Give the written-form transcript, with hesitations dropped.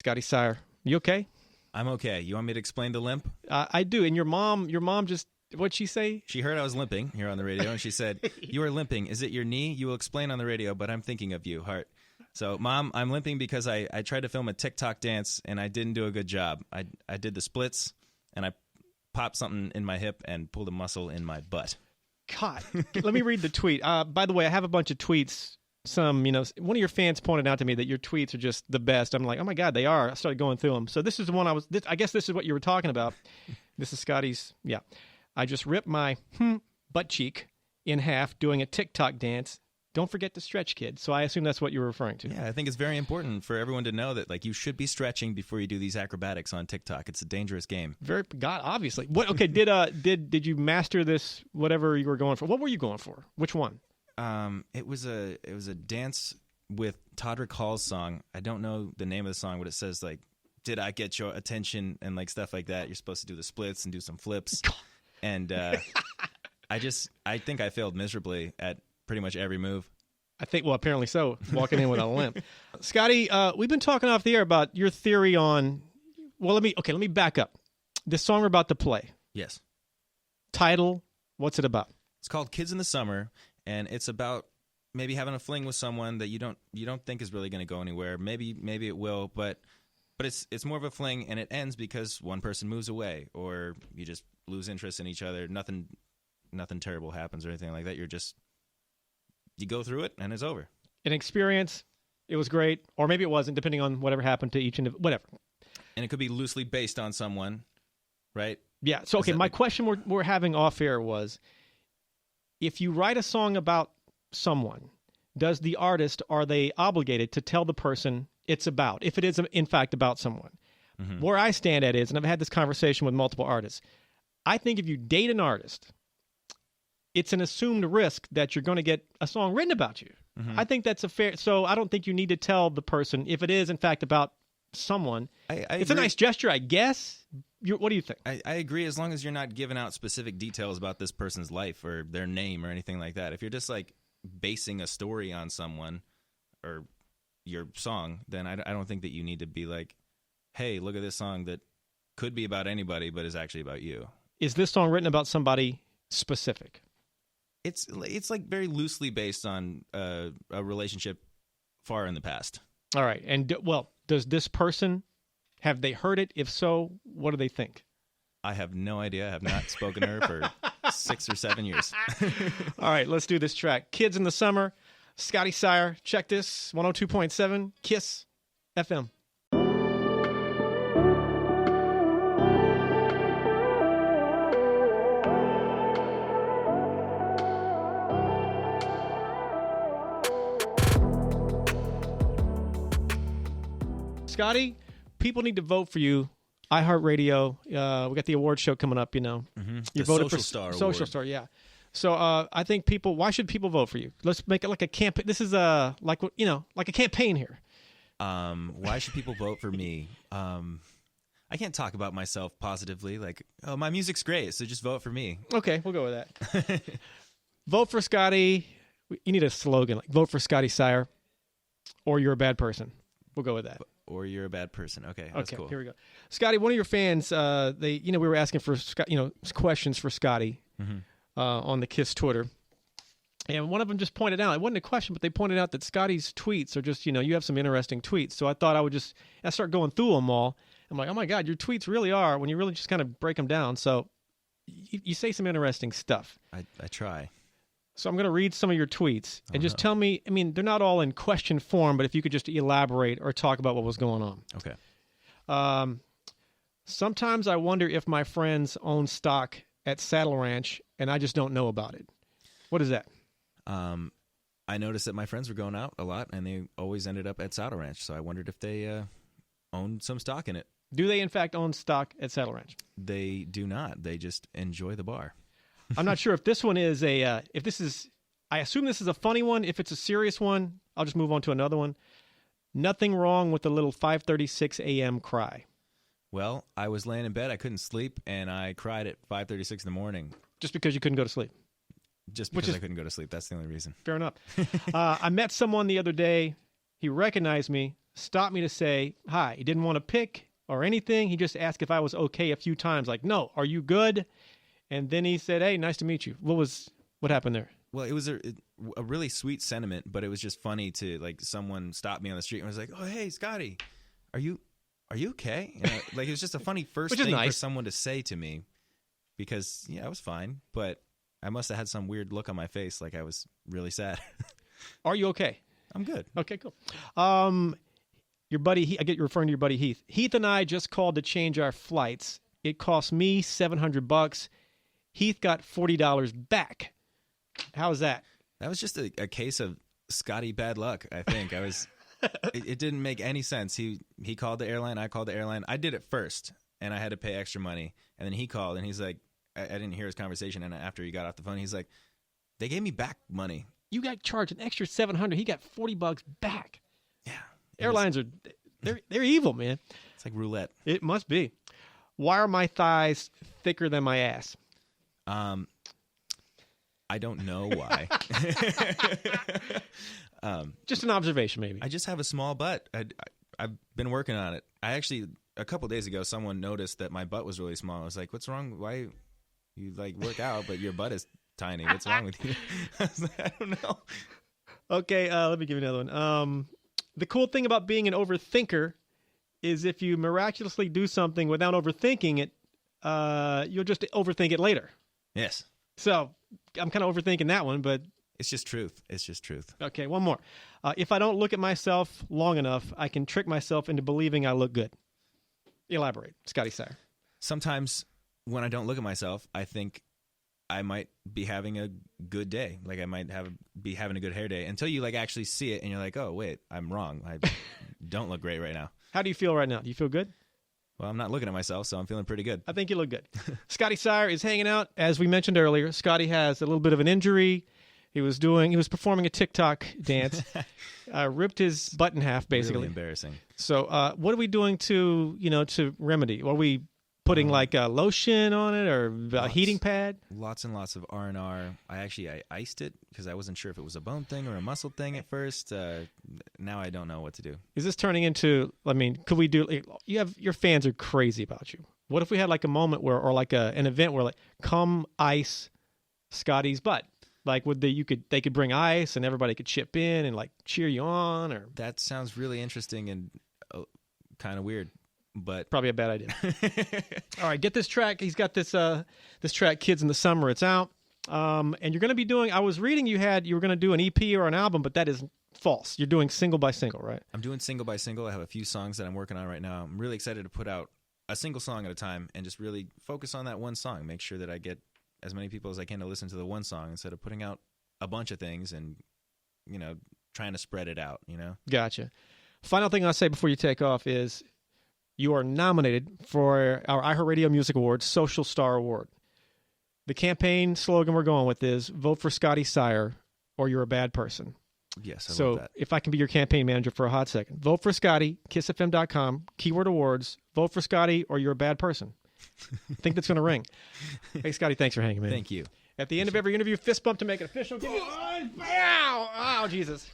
Scotty Sire, you okay? I'm okay. You want me to explain the limp? I do. And your mom just, what'd she say? She heard I was limping here on the radio, and she said, "You are limping. Is it your knee? You will explain on the radio, but I'm thinking of you, heart." So, Mom, I'm limping because I tried to film a TikTok dance, and I didn't do a good job. I did the splits, and I popped something in my hip and pulled a muscle in my butt. God, let me read the tweet. By the way, I have a bunch of tweets. One of your fans pointed out to me that your tweets are just the best. I'm like, oh my God, they are. I started going through them. So this is the one I guess this is what you were talking about. This is Scotty's, yeah. I just ripped my butt cheek in half doing a TikTok dance. Don't forget to stretch, kid. So I assume that's what you were referring to. Yeah, I think it's very important for everyone to know that you should be stretching before you do these acrobatics on TikTok. It's a dangerous game. God, obviously. What? Okay, did you master this? Whatever you were going for. What were you going for? Which one? It was a dance with Todrick Hall's song. I don't know the name of the song, but it says "Did I get your attention?" and stuff like that. You're supposed to do the splits and do some flips, and I think I failed miserably at pretty much every move. I think, well, apparently so. Walking in with a limp, Scotty. We've been talking off the air about your theory on. Well, let me back up. The song we're about to play. Yes. Title. What's it about? It's called "Kids in the Summer." And it's about maybe having a fling with someone that you don't think is really going to go anywhere. Maybe it will, but it's more of a fling, and it ends because one person moves away, or you just lose interest in each other. Nothing terrible happens or anything like that. You go through it, and it's over. An experience. It was great, or maybe it wasn't, depending on whatever happened to each whatever. And it could be loosely based on someone, right? Yeah. So okay, my question we're having off air was, if you write a song about someone, does the artist, are they obligated to tell the person it's about, if it is in fact about someone? Mm-hmm. Where I stand at is, and I've had this conversation with multiple artists, I think if you date an artist, it's an assumed risk that you're going to get a song written about you. Mm-hmm. I think that's so I don't think you need to tell the person if it is in fact about someone. It's a nice gesture, I guess. What do you think? I agree, as long as you're not giving out specific details about this person's life or their name or anything like that. If you're just basing a story on someone or your song, then I don't think that you need to be like, hey, look at this song that could be about anybody but is actually about you. Is this song written about somebody specific? It's very loosely based on a relationship far in the past. All right. And does this person, have they heard it? If so, what do they think? I have no idea. I have not spoken to her for 6 or 7 years. All right, let's do this track. Kids in the Summer, Scotty Sire. Check this, 102.7 KISS FM. Scotty, people need to vote for you. iHeartRadio. We got the award show coming up. Mm-hmm. You voted for Social Star. Yeah. So I think people. Why should people vote for you? Let's make it like a campaign. This is like a campaign here. Why should people vote for me? I can't talk about myself positively. My music's great, so just vote for me. Okay, we'll go with that. Vote for Scotty. You need a slogan vote for Scotty Sire, or you're a bad person. We'll go with that. Or you're a bad person. Okay, that's cool. Here we go. Scotty, one of your fans, we were asking for questions for Scotty on the KISS Twitter, and one of them just pointed out, it wasn't a question, but they pointed out that Scotty's tweets are just, you have some interesting tweets. So I thought I start going through them all. I'm like, oh my God, your tweets really are, when you really just kind of break them down. So you say some interesting stuff. I try. So I'm going to read some of your tweets and just tell me, they're not all in question form, but if you could just elaborate or talk about what was going on. Okay. Sometimes I wonder if my friends own stock at Saddle Ranch and I just don't know about it. What is that? I noticed that my friends were going out a lot and they always ended up at Saddle Ranch. So I wondered if they owned some stock in it. Do they in fact own stock at Saddle Ranch? They do not. They just enjoy the bar. I'm not sure if this one is I assume this is a funny one. If it's a serious one, I'll just move on to another one. Nothing wrong with the little 5:36 a.m. cry. Well, I was laying in bed. I couldn't sleep, and I cried at 5:36 in the morning. Just because you couldn't go to sleep? Just because I couldn't go to sleep. That's the only reason. Fair enough. I met someone the other day. He recognized me, stopped me to say hi. He didn't want to pick or anything. He just asked if I was okay a few times. Like, no, are you good? And then he said, hey, nice to meet you. What happened there? Well, it was a really sweet sentiment, but it was just funny to like someone stopped me on the street and was like, "Oh, hey, Scotty, are you okay?" You know, like it was just a funny first thing for someone to say to me, because yeah, I was fine, but I must have had some weird look on my face, like I was really sad. Are you okay? I'm good. Okay, cool. Your buddy, I get you referring to your buddy Heath. Heath and I just called to change our flights. It cost me $700. Heath got $40 back. How was that? That was just a case of Scotty bad luck, I think. It didn't make any sense. He called the airline, I called the airline. I did it first, and I had to pay extra money. And then he called, and he's like, I didn't hear his conversation, and after he got off the phone, he's like, they gave me back money. You got charged an extra $700. He got $40 back. Yeah. Airlines they're evil, man. It's like roulette. It must be. Why are my thighs thicker than my ass? I don't know why. Just an observation, maybe. I just have a small butt. I've been working on it. I actually, a couple days ago, someone noticed that my butt was really small. I was like, what's wrong? Why you like work out, but your butt is tiny? What's wrong with you? I was like, I don't know. Okay, let me give you another one. The cool thing about being an overthinker is if you miraculously do something without overthinking it, you'll just overthink it later. Yes. So I'm kind of overthinking that one, but it's just truth. It's just truth. Okay, one more. If I don't look at myself long enough, I can trick myself into believing I look good. Elaborate, Scotty Sire. Sometimes when I don't look at myself, I think I might be having a good day. Like I might be having a good hair day until you like actually see it and you're like, oh, wait, I'm wrong. I don't look great right now. How do you feel right now? Do you feel good? Well, I'm not looking at myself, so I'm feeling pretty good. I think you look good. Scotty Sire is hanging out. As we mentioned earlier, Scotty has a little bit of an injury. He was performing a TikTok dance, ripped his butt in half, basically. Really embarrassing. So, what are we doing to remedy? Are we putting like a lotion on it or a heating pad? Lots and lots of R&R. I iced it because I wasn't sure if it was a bone thing or a muscle thing at first. Now I don't know what to do. Is this turning into? I mean, could we do? Your fans are crazy about you. What if we had like a moment where, or like an event where, like, come ice Scotty's butt? Like, they could bring ice and everybody could chip in and like cheer you on? Or that sounds really interesting and kind of weird. But probably a bad idea. All right, get this track. He's got this track, Kids in the Summer. It's out. And you're going to be doing, I was reading you were going to do an EP or an album, but that is false. You're doing single by single, right? I'm doing single by single. I have a few songs that I'm working on right now. I'm really excited to put out a single song at a time and just really focus on that one song. Make sure that I get as many people as I can to listen to the one song instead of putting out a bunch of things and, trying to spread it out, Gotcha. Final thing I'll say before you take off is, you are nominated for our iHeartRadio Music Awards Social Star Award. The campaign slogan we're going with is vote for Scotty Sire or you're a bad person. Yes, I love that. If I can be your campaign manager for a hot second, vote for Scotty, kissfm.com, keyword awards, vote for Scotty or you're a bad person. I think that's going to ring. Hey, Scotty, thanks for hanging, man. Thank you. At the end of every interview, fist bump to make it official. Give me one. Ow! Oh, Jesus.